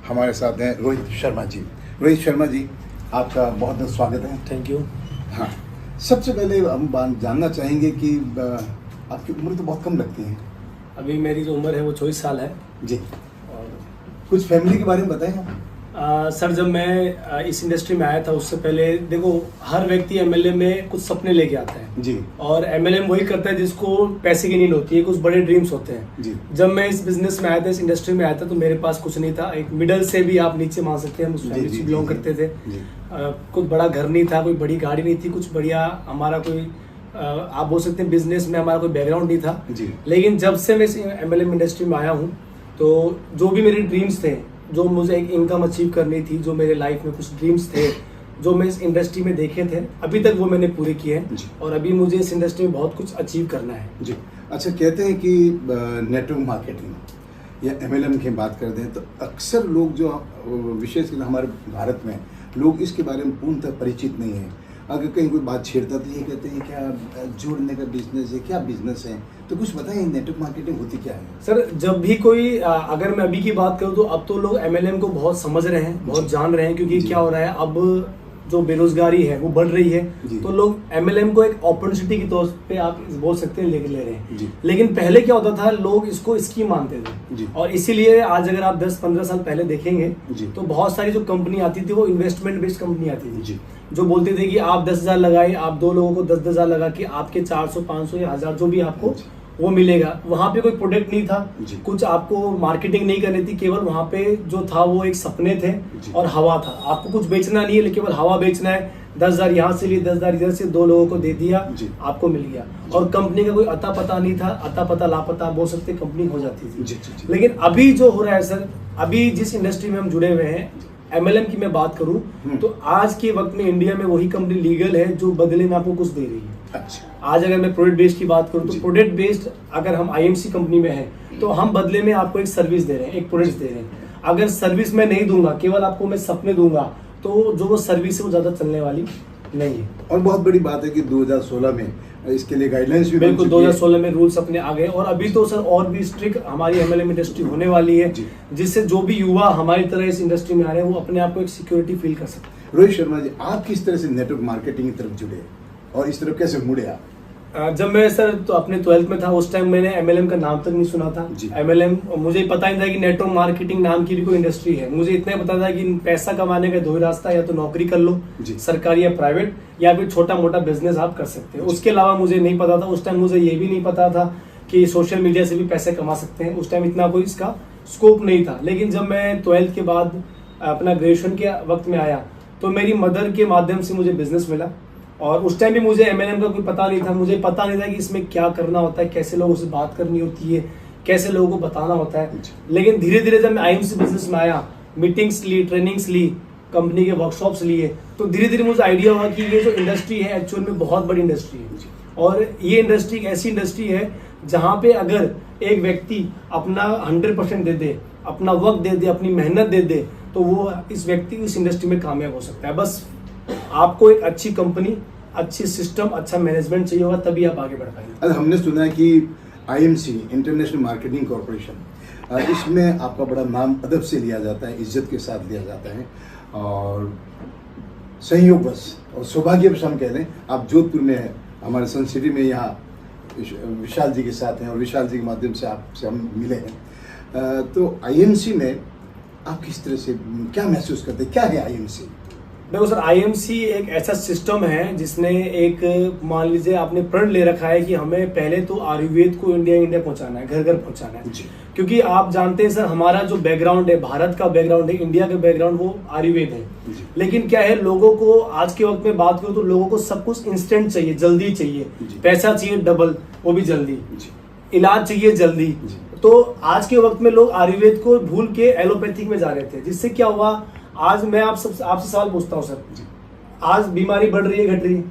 हमारे साथ हैं रोहित शर्मा जी। रोहित शर्मा जी, आपका बहुत बहुत स्वागत है। Thank you. हाँ, सबसे पहले हम जानना चाहेंगे कि आपकी उम्र तो बहुत कम लगती है। अभी मेरी जो उम्र है वो 24 साल है। जी, और कुछ फैमिली के बारे में बताएं आप। सर, जब मैं इस इंडस्ट्री में आया था उससे पहले देखो, हर व्यक्ति एमएलए में कुछ सपने लेके आता है जी और एमएलए वही करता है जिसको पैसे की नीड होती है, कुछ बड़े ड्रीम्स होते हैं। जी जब मैं इस बिजनेस में आया था, इस इंडस्ट्री में आया था, तो मेरे पास कुछ नहीं था। एक मिडल से भी आप नीचे मान सकते हैं, हम उस फैमिली से बिलोंग करते थे। कुछ बड़ा घर नहीं था, कोई बड़ी गाड़ी नहीं थी, कुछ बढ़िया हमारा कोई आप बोल सकते हैं बिजनेस में हमारा कोई बैकग्राउंड नहीं था जी। लेकिन जब से मैं इस एमएलए इंडस्ट्री में आया हूँ, तो जो भी मेरे ड्रीम्स थे, जो मुझे एक इनकम अचीव करनी थी, जो मेरे लाइफ में कुछ ड्रीम्स थे जो मैं इस इंडस्ट्री में देखे थे, अभी तक वो मैंने पूरे किए हैं। और अभी मुझे इस इंडस्ट्री में बहुत कुछ अचीव करना है। जी। अच्छा, कहते हैं कि नेटवर्क मार्केटिंग या एमएलएम की बात कर दें तो अक्सर लोग जो विशेषकर हमारे भारत में लोग इसके बारे में पूर्णतः परिचित नहीं है। अगर कहीं कोई बात छेड़ता तो ये कहते हैं क्या जोड़ने का बिजनेस है, क्या बिजनेस है, तो कुछ बताएं नेटवर्क मार्केटिंग होती क्या है। सर, जब भी कोई अगर मैं अभी की बात करूं तो अब तो लोग एमएलएम को बहुत समझ रहे हैं, बहुत जान रहे हैं, क्योंकि क्या हो रहा है, अब जो बेरोजगारी है वो बढ़ रही है, तो लोग एमएलएम को एक अपॉर्चुनिटी के तौर पे आप बोल सकते हैं लेके ले रहे हैं। लेकिन पहले क्या होता था, लोग इसको स्कीम मानते थे और इसीलिए आज अगर आप 10-15 साल पहले देखेंगे तो बहुत सारी जो कंपनी आती थी वो इन्वेस्टमेंट बेस्ड कंपनी आती थी, जो बोलते थे कि आप 10,000 लगाए, आप 2 लोगों को 10,000 लगा के आपके 400, 500 या 1000 जो भी आपको वो मिलेगा। वहां पे कोई प्रोडक्ट नहीं था, कुछ आपको मार्केटिंग नहीं करनी थी, केवल वहां पे जो था वो एक सपने थे और हवा था। आपको कुछ बेचना नहीं है, लेकिन केवल हवा बेचना है। 10,000 यहाँ से लिए, 10,000 इधर से 2 लोगों को दे दिया, आपको मिल गया। और कंपनी का कोई अता पता नहीं था, अता पता लापता बोल सकते, कंपनी हो जाती थी। लेकिन अभी जो हो रहा है सर, अभी जिस इंडस्ट्री में हम जुड़े हुए हैं, एमएलएम की मैं बात करूं तो आज के वक्त में इंडिया में वही कंपनी लीगल है जो बदले में आपको कुछ दे रही है। अच्छा। आज अगर मैं प्रोडक्ट बेस्ड की बात करूं तो प्रोडक्ट बेस्ड अगर हम आईएमसी कंपनी में हैं तो हम बदले में आपको एक सर्विस दे रहे हैं, एक प्रोडक्ट दे रहे हैं। अगर सर्विस मैं नहीं दूंगा, केवल आपको मैं सपने दूंगा, तो जो वो सर्विस है वो ज्यादा चलने वाली नहीं है। और बहुत बड़ी बात है कि 2016 में इसके लिए गाइडलाइंस भी बिल्कुल 2016 में रूल्स अपने आ गए और अभी तो सर और भी स्ट्रिक्ट हमारी एमएलएम इंडस्ट्री होने वाली है, जिससे जो भी युवा हमारी तरह इस इंडस्ट्री में आ रहे हैं वो अपने आप को एक सिक्योरिटी फील कर सकते हैं। रोहित शर्मा जी, आप किस तरह से नेटवर्क मार्केटिंग की तरफ जुड़े और इस तरफ कैसे मुड़े आप? जब मैं सर तो अपने 12th में था, उस टाइम मैंने एमएलएम का नाम तक नहीं सुना था। एमएलएम मुझे पता नहीं था कि नेटवर्क मार्केटिंग नाम की भी कोई इंडस्ट्री है। मुझे इतना पता था कि पैसा कमाने का दो ही रास्ता, या तो नौकरी कर लो सरकारी या प्राइवेट, या फिर छोटा मोटा बिजनेस आप कर सकते हैं। उसके अलावा मुझे नहीं पता था। उस टाइम मुझे ये भी नहीं पता था कि सोशल मीडिया से भी पैसे कमा सकते हैं। उस टाइम इतना कोई इसका स्कोप नहीं था। लेकिन जब मैं 12th के बाद अपना ग्रेजुएशन के वक्त में आया तो मेरी मदर के माध्यम से मुझे बिजनेस मिला और उस टाइम भी मुझे एमएलएम का कोई पता नहीं था। मुझे पता नहीं था कि इसमें क्या करना होता है, कैसे लोगों से बात करनी होती है, कैसे लोगों को बताना होता है। लेकिन धीरे धीरे जब मैं आईएमसी बिजनेस में आया, मीटिंग्स ली, ट्रेनिंग्स ली, कंपनी के वर्कशॉप्स लिए, तो धीरे धीरे मुझे आइडिया हुआ कि ये जो इंडस्ट्री है एक्चुअल में बहुत बड़ी इंडस्ट्री है। और ये इंडस्ट्री एक ऐसी इंडस्ट्री है जहाँ पे अगर एक व्यक्ति अपना 100% दे दे, अपना वक्त दे दे, अपनी मेहनत दे दे, तो वो इस व्यक्ति इस इंडस्ट्री में कामयाब हो सकता है। बस आपको एक अच्छी कंपनी, अच्छी सिस्टम, अच्छा मैनेजमेंट चाहिए होगा, तभी आप आगे बढ़ पाएंगे। हमने सुना है कि आईएमसी इंटरनेशनल मार्केटिंग कॉर्पोरेशन, इसमें आपका बड़ा नाम अदब से लिया जाता है, इज्जत के साथ लिया जाता है और संयोगवश और सौभाग्यवश हम कह लें, आप जोधपुर में हैं, हमारे सन सिटी में यहाँ विशाल जी के साथ हैं और विशाल जी के माध्यम से आपसे हम मिले हैं। तो आईएमसी में आप किस तरह से क्या महसूस करते हैं, क्या है आईएमसी? देखो सर, आईएमसी एक ऐसा सिस्टम है जिसने एक, मान लीजिए आपने प्रण ले रखा है कि हमें पहले तो आयुर्वेद को इंडिया पहुंचाना है, घर घर पहुंचाना है। क्योंकि आप जानते हैं सर, हमारा जो बैकग्राउंड है, भारत का बैकग्राउंड है, इंडिया का बैकग्राउंड, वो आयुर्वेद है। लेकिन क्या है, लोगों को आज के वक्त में बात करूं तो लोगों को सब कुछ इंस्टेंट चाहिए, जल्दी चाहिए, पैसा चाहिए डबल, वो भी जल्दी, इलाज चाहिए जल्दी। तो आज के वक्त में लोग आयुर्वेद को भूल के एलोपैथिक में जा रहे थे, जिससे क्या हुआ, आज मैं आपसे सवाल पूछता हूँ सर, आज बीमारी बढ़ रही है, घट रही है?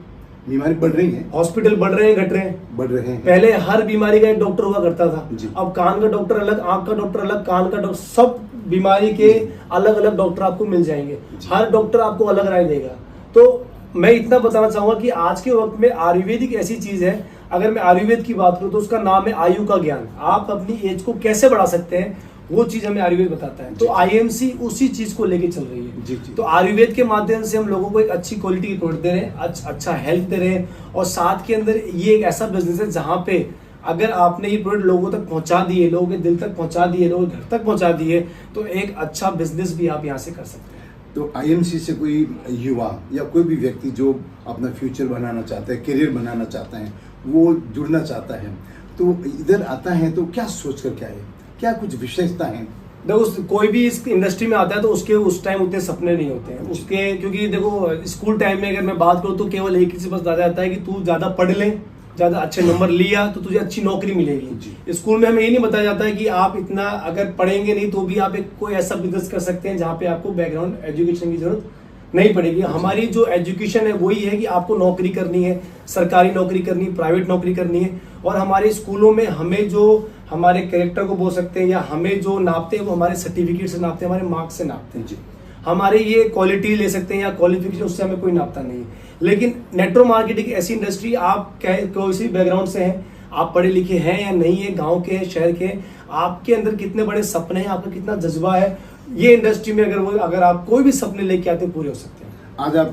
बीमारी बढ़ रही है, हॉस्पिटल बढ़ रहे हैं, घट रहे हैं? बढ़ रहे हैं। पहले हर बीमारी का एक डॉक्टर हुआ करता था, अब कान का डॉक्टर अलग, आंख का डॉक्टर अलग, कान का डॉक्टर, सब बीमारी के अलग अलग डॉक्टर आपको मिल जाएंगे। हर डॉक्टर आपको अलग राय देगा। तो मैं इतना बताना चाहूंगा कि आज के वक्त में आयुर्वेदिक ऐसी चीज है, अगर मैं आयुर्वेद की बात करूं तो उसका नाम है आयु का ज्ञान। आप अपनी एज को कैसे बढ़ा सकते हैं, वो चीज हमें आयुर्वेद बताता है। तो आईएमसी उसी चीज को लेके चल रही है। जी। तो आयुर्वेद के माध्यम से हम लोगों को एक अच्छी क्वालिटी की प्रोडक्ट दे रहे हैं, अच्छा हेल्थ दे रहे हैं, और साथ के अंदर ये एक ऐसा बिजनेस है जहाँ पे अगर आपने ये प्रोडक्ट लोगों तक पहुंचा दिए, लोगों के दिल तक पहुंचा दिए, लोगों के घर तक पहुंचा दिए, तो एक अच्छा बिजनेस भी आप यहाँ से कर सकते हैं। तो आईएमसी से कोई युवा या कोई भी व्यक्ति जो अपना फ्यूचर बनाना चाहता है, करियर बनाना चाहता है, वो जुड़ना चाहता है, तो इधर आता है तो क्या सोच कर क्या है, क्या कुछ विशेषता है? देखो, कोई भी इस इंडस्ट्री में आता है तो उसके उस टाइम उतने सपने नहीं होते हैं उसके, क्योंकि देखो स्कूल टाइम में अगर मैं बात करूँ तो केवल एक ही से बस ज्यादा आता है कि तू ज्यादा पढ़ ले, ज्यादा अच्छे नंबर लिया तो तुझे अच्छी नौकरी मिलेगी। स्कूल में हमें ये नहीं बताया जाता है कि आप इतना अगर पढ़ेंगे नहीं तो भी आप एक कोई ऐसा बिजनेस कर सकते हैं जहाँ पे आपको बैकग्राउंड एजुकेशन की जरूरत नहीं पड़ेगी। हमारी जो एजुकेशन है वही है कि आपको नौकरी करनी है, सरकारी नौकरी करनी है, प्राइवेट नौकरी करनी है, और हमारे स्कूलों में हमें जो हमारे कैरेक्टर को बोल सकते हैं या हमें जो नापते हैं वो हमारे सर्टिफिकेट से नापते हैं, हमारे मार्क्स से नापते हैं। हमारे ये क्वालिटी ले सकते हैं या क्वालिफिकेशन, उससे हमें कोई नापता नहीं है। लेकिन नेटवर्क मार्केटिंग ऐसी इंडस्ट्री, आप कोई सी बैकग्राउंड से हैं, आप पढ़े लिखे हैं या नहीं है, गांव के हैं, शहर के हैं, आपके अंदर कितने बड़े सपने हैं, आपका कितना जज्बा है, ये इंडस्ट्री में अगर आप कोई भी सपने लेके आते हैं पूरे हो सकते हैं। आज आप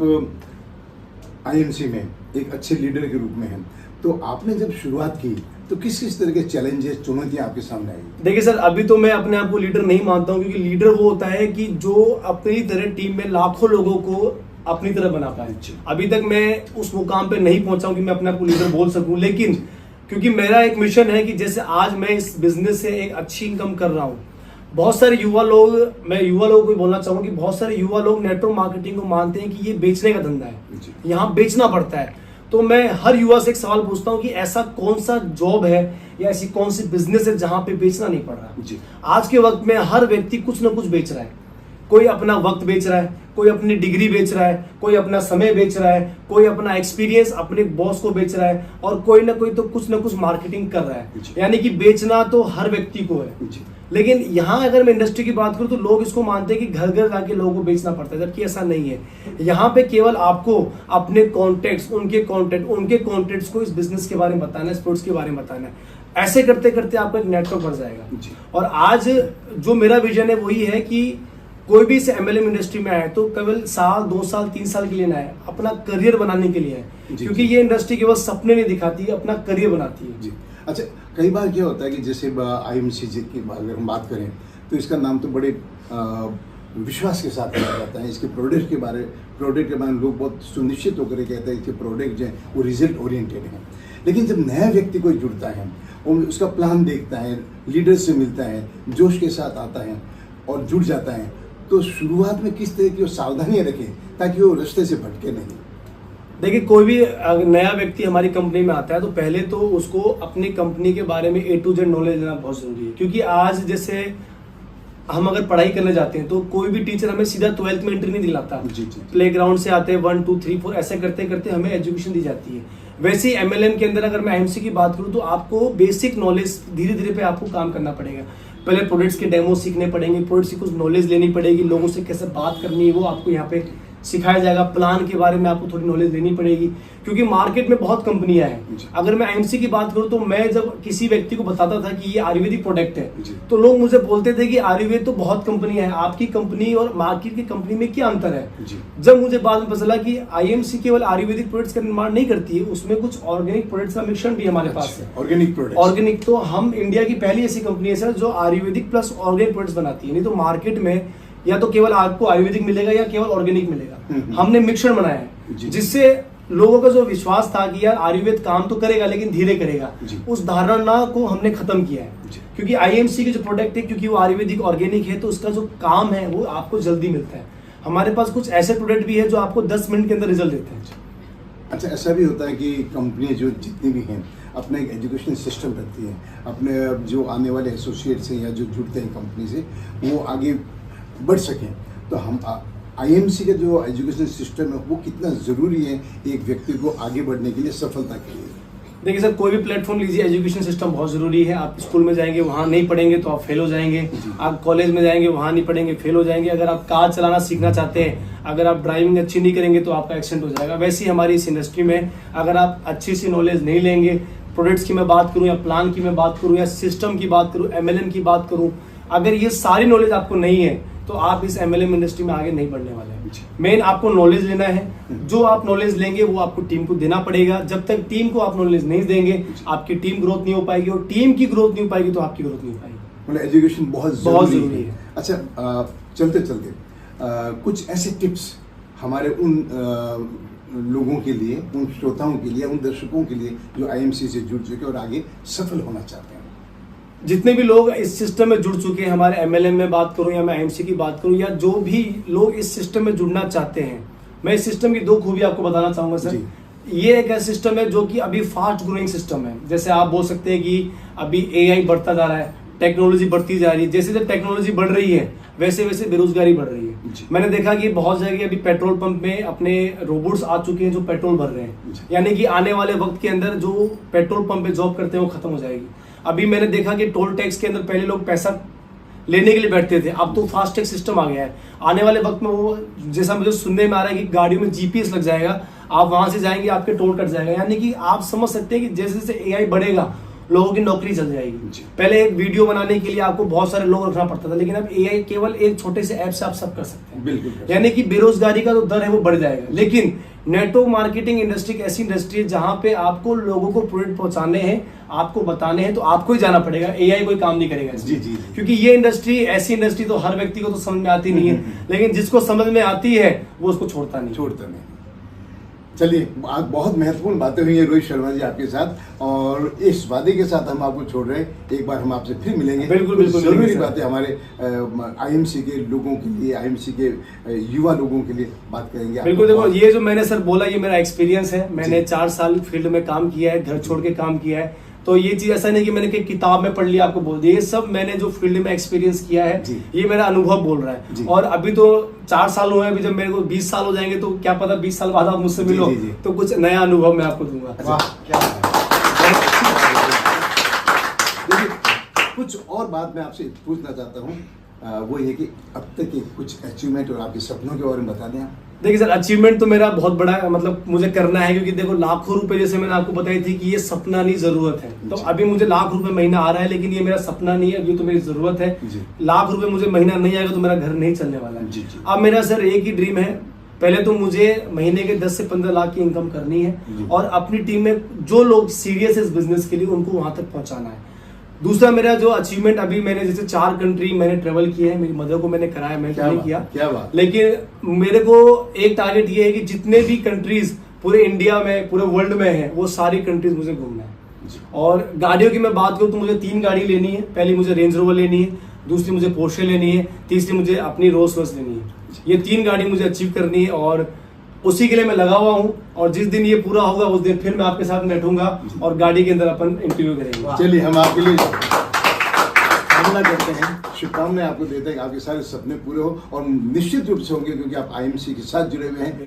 आईएमसी में एक अच्छे लीडर के रूप में हैं, तो आपने जब शुरुआत की तो किस किस तरह के चैलेंजेस, चुनौतियां आपके सामने आई? देखिए सर, अभी तो मैं अपने आप को लीडर नहीं मानता हूँ, क्योंकि लीडर वो होता है कि जो अपनी तरह टीम में लाखों लोगों को अपनी तरह बना पाए। अभी तक मैं उस मुकाम पे नहीं पहुंचा हूं कि मैं अपने आप को लीडर बोल सकूं, लेकिन क्योंकि मेरा एक मिशन है कि जैसे आज मैं इस बिजनेस से एक अच्छी इनकम कर रहा हूं, बहुत सारे युवा लोग, मैं युवा लोगों को बोलना चाहूंगा कि बहुत सारे युवा लोग नेटवर्क मार्केटिंग को मानते हैं कि ये बेचने का धंधा है, यहाँ बेचना पड़ता है। तो मैं हर युवा से एक सवाल पूछता हूँ कि ऐसा कौन सा जॉब है या ऐसी कौन सी बिजनेस है जहां पे बेचना नहीं पड़ रहा। आज के वक्त में हर व्यक्ति कुछ ना कुछ बेच रहा है। कोई अपना वक्त बेच रहा है, कोई अपनी डिग्री बेच रहा है, कोई अपना समय बेच रहा है, कोई अपना एक्सपीरियंस अपने बॉस को बेच रहा है, और कोई ना कोई तो कुछ ना कुछ मार्केटिंग कर रहा है। यानी कि बेचना तो हर व्यक्ति को है। लेकिन यहाँ अगर मैं इंडस्ट्री की बात करूँ तो लोग इसको मानते हैं कि घर घर जाके लोगों को बेचना पड़ता है, जबकि ऐसा नहीं है। यहाँ पे केवल आपको अपने कॉन्टेक्ट्स, उनके कॉन्टेक्ट्स को इस बिजनेस के बारे में बताना है, स्पोर्ट्स के बारे में बताना है। ऐसे करते करते आपका एक नेटवर्क बढ़ जाएगा। और आज जो मेरा विजन है वही है कि कोई भी इस एमएलएम इंडस्ट्री में आए तो केवल साल, 2 साल, 3 साल के लिए ना है, अपना करियर बनाने के लिए है। क्योंकि ये इंडस्ट्री केवल सपने नहीं दिखाती है, अपना करियर बनाती है। जी। अच्छा, कई बार क्या होता है कि जैसे आईएमसी की अगर हम बात करें तो इसका नाम तो बड़े विश्वास के साथ लिया जाता है। इसके प्रोडक्ट के बारे में लोग बहुत सुनिश्चित होकर कहते हैं कि प्रोडक्ट जो है वो रिजल्ट ओरिएंटेड है। लेकिन जब नया व्यक्ति कोई जुड़ता है और उसका प्लान देखता है, लीडर से मिलता है, जोश के साथ आता है और जुड़ जाता है, तो शुरुआत में किस तरह की सावधानियां रखें ताकि वो रास्ते से भटके नहीं? देखिए, कोई भी नया व्यक्ति हमारी कंपनी में आता है तो पहले तो उसको अपनी कंपनी के बारे में A to Z नॉलेज लेना बहुत जरूरी है। क्योंकि आज जैसे हम अगर पढ़ाई करने जाते हैं तो कोई भी टीचर हमें सीधा 12th में एंट्री नहीं दिलाता। प्लेग्राउंड से आते हैं 1 2 3 4 ऐसे करते करते हमें एजुकेशन दी जाती है। वैसे ही एमएलएम के अंदर अगर मैं आईएमसी की बात करूँ तो आपको बेसिक नॉलेज धीरे धीरे पे आपको काम करना पड़ेगा। पहले प्रोडक्ट्स के डेमो सीखने पड़ेंगे, प्रोडक्ट्स की कुछ नॉलेज लेनी पड़ेगी, लोगों से कैसे बात करनी है वो आपको यहाँ पे सिखाया जाएगा। प्लान के बारे में आपको थोड़ी नॉलेज लेनी पड़ेगी, क्योंकि मार्केट में बहुत कंपनियां हैं। अगर मैं आईएमसी की बात करूं तो मैं जब किसी व्यक्ति को बताता था कि ये आयुर्वेदिक प्रोडक्ट है तो लोग मुझे बोलते थे कि आयुर्वेद तो बहुत कंपनियां हैं, आपकी कंपनी और मार्केट की कंपनी में क्या अंतर है। जब मुझे बाद में पता चला कि आईएमसी केवल आयुर्वेदिक प्रोडक्ट्स का निर्माण नहीं करती है, उसमें कुछ ऑर्गेनिक प्रोडक्ट्स का मिश्रण भी हमारे पास है। ऑर्गेनिक तो हम इंडिया की पहली ऐसी कंपनी है सर जो आयुर्वेदिक प्लस ऑर्गेनिक प्रोडक्ट्स बनाती है। नहीं तो मार्केट में या तो केवल आपको आयुर्वेदिक मिलेगा या केवल ऑर्गेनिक मिलेगा। हमने मिश्रण बनाया है जिससे लोगों का जो विश्वास था कि यार आयुर्वेद काम तो करेगा लेकिन धीरे करेगा, उस धारणा को हमने खत्म किया है। क्योंकि आईएमसी के जो प्रोडक्ट है, क्योंकि वो आयुर्वेदिक ऑर्गेनिक है, तो उसका जो काम है वो आपको जल्दी मिलता है। हमारे पास कुछ ऐसे प्रोडक्ट भी है जो आपको 10 मिनट के अंदर रिजल्ट देते हैं। अच्छा, ऐसा भी होता है कि कंपनी जो जितनी भी हैं अपना एक एजुकेशन सिस्टम रखती है, अपने जो आने वाले एसोसिएट्स हैं या जो जुड़ते हैं कंपनी से वो आगे बढ़ सकें, तो हम आईएमसी का जो एजुकेशन सिस्टम है वो कितना ज़रूरी है एक व्यक्ति को आगे बढ़ने के लिए, सफलता के लिए? देखिए सर, कोई भी प्लेटफॉर्म लीजिए, एजुकेशन सिस्टम बहुत ज़रूरी है। आप स्कूल में जाएंगे वहाँ नहीं पढ़ेंगे तो आप फेल हो जाएंगे, आप कॉलेज में जाएंगे वहाँ नहीं पढ़ेंगे फेल हो जाएंगे। अगर आप कार चलाना सीखना चाहते हैं, अगर आप ड्राइविंग अच्छी नहीं करेंगे तो आपका एक्सीडेंट हो जाएगा। वैसे ही हमारी इस इंडस्ट्री में अगर आप अच्छी सी नॉलेज नहीं लेंगे, प्रोडक्ट्स की मैं बात करूँ या प्लान की मैं बात करूँ या सिस्टम की बात करूँ, एमएलएम की बात करूँ, अगर ये सारी नॉलेज आपको नहीं है तो आप इस एमएलएम इंडस्ट्री में आगे नहीं बढ़ने वाले हैं। मेन आपको नॉलेज लेना है, जो आप नॉलेज लेंगे वो आपको टीम को देना पड़ेगा। जब तक टीम को आप नॉलेज नहीं देंगे आपकी टीम ग्रोथ नहीं हो पाएगी, और टीम की ग्रोथ नहीं हो पाएगी तो आपकी ग्रोथ नहीं हो पाएगी। मतलब एजुकेशन बहुत जरूरी है। अच्छा, चलते चलते कुछ ऐसे टिप्स हमारे उन लोगों के लिए, उन श्रोताओं के लिए, उन दर्शकों के लिए जो आईएमसी से जुड़ चुके और आगे सफल होना चाहते हैं। जितने भी लोग इस सिस्टम में जुड़ चुके हैं, हमारे एमएलएम में बात करूं या मैं आईएमसी की बात करूं, या जो भी लोग इस सिस्टम में जुड़ना चाहते हैं, मैं इस सिस्टम की 2 खूबी आपको बताना चाहूंगा सर। ये एक ऐसा सिस्टम है जो कि अभी फास्ट ग्रोइंग सिस्टम है। जैसे आप बोल सकते हैं कि अभी एआई बढ़ता जा रहा है, टेक्नोलॉजी बढ़ती जा रही है। जैसे जैसे टेक्नोलॉजी बढ़ रही है वैसे वैसे बेरोजगारी बढ़ रही है। मैंने देखा कि बहुत जगह अभी पेट्रोल पंप में अपने रोबोट्स आ चुके हैं जो पेट्रोल भर रहे हैं, यानी कि आने वाले वक्त के अंदर जो पेट्रोल पंप पे जॉब करते हैं वो खत्म हो जाएगी। अभी मैंने देखा कि टोल टैक्स के अंदर पहले लोग पैसा लेने के लिए बैठते थे, अब तो फास्ट टैग सिस्टम आ गया है। आने वाले वक्त में वो, जैसा मुझे सुनने में आ रहा है कि गाड़ियों में जीपीएस लग जाएगा, आप वहां से जाएंगे आपके टोल कट जाएगा। यानी कि आप समझ सकते हैं कि जैसे जैसे एआई बढ़ेगा लोगों की नौकरी चल जाएगी। पहले एक वीडियो बनाने के लिए आपको बहुत सारे लोग रखना पड़ता था, लेकिन अब एआई केवल एक छोटे से ऐप से आप सब कर सकते हैं। बिल्कुल। यानी कि बेरोजगारी का जो दर है वो बढ़ जाएगा। लेकिन नेटवर्क मार्केटिंग इंडस्ट्री एक ऐसी इंडस्ट्री है जहां पे आपको लोगों को प्रोडक्ट पहुंचाने हैं, आपको बताने हैं, तो आपको ही जाना पड़ेगा, एआई कोई काम नहीं करेगा। जी जी। क्योंकि ये इंडस्ट्री ऐसी इंडस्ट्री तो हर व्यक्ति को तो समझ में आती नहीं है, लेकिन जिसको समझ में आती है वो उसको छोड़ता नहीं। चलिए, बहुत महत्वपूर्ण बातें हुई हैं रोहित शर्मा जी आपके साथ, और इस वादे के साथ हम आपको छोड़ रहे हैं। एक बार हम आपसे फिर मिलेंगे। बिल्कुल जरूरी बातें हमारे आईएमसी के लोगों के लिए, आईएमसी के युवा लोगों के लिए बात करेंगे। बिल्कुल। देखो, ये जो मैंने सर बोला, ये मेरा एक्सपीरियंस है। मैंने 4 साल फील्ड में काम किया है, घर छोड़ के काम किया है। तो ये चीज ऐसा नहीं कि मैंने कोई किताब में पढ़ लिया आपको बोल दिया, ये सब मैंने जो फील्ड में एक्सपीरियंस किया है, ये मेरा अनुभव बोल रहा है। और अभी तो 4 साल हुए हैं, अभी जब मेरे को 20 साल हो जाएंगे तो क्या पता 20 साल बाद आप मुझसे मिलो तो कुछ नया अनुभव मैं आपको दूंगा। देखिए, कुछ और बात मैं आपसे पूछना चाहता हूँ, वो ये कि अब तक के कुछ अचीवमेंट और आपके सपनों के बारे में बता दें आप। देखिए सर, अचीवमेंट तो मेरा बहुत बड़ा है, मतलब मुझे करना है, क्योंकि देखो लाखों रुपए, जैसे मैंने आपको बताई थी कि ये सपना नहीं जरूरत है। तो अभी मुझे लाख रुपए महीना आ रहा है, लेकिन ये मेरा सपना नहीं है, अभी तो मेरी जरूरत है। लाख रुपए मुझे महीना नहीं आएगा तो मेरा घर नहीं चलने वाला है। अब मेरा सर एक ही ड्रीम है, पहले तो मुझे महीने के 10 से 15 लाख की इनकम करनी है, और अपनी टीम में जो लोग सीरियस है इस बिजनेस के लिए उनको वहां तक पहुंचाना है। दूसरा मेरा जो अचीवमेंट, अभी मैंने जैसे 4 कंट्री मैंने ट्रेवल किए हैं, मेरी मदर को मैंने कराया, मैंने नहीं किया, क्या बात। लेकिन मेरे को एक टारगेट ये है कि जितने भी कंट्रीज पूरे इंडिया में, पूरे वर्ल्ड में है, वो सारी कंट्रीज मुझे घूमना है। और गाड़ियों की मैं बात करूं तो मुझे 3 गाड़ी लेनी है। पहली मुझे रेंज रोवर लेनी है, दूसरी मुझे पोर्शे लेनी है, तीसरी मुझे अपनी रोल्स रॉयस लेनी है। ये 3 गाड़ी मुझे अचीव करनी है और उसी के लिए मैं लगा हुआ हूँ। और जिस दिन ये पूरा होगा उस दिन फिर मैं आपके साथ बैठूंगा और गाड़ी के अंदर अपन इंटरव्यू करेंगे। चलिए, हम आपके लिए कामना करते हैं, शुभकामनाएं आपको देते हैं कि आपके सारे सपने पूरे हो, और निश्चित रूप से होंगे, क्योंकि आप आईएमसी के साथ जुड़े हुए हैं।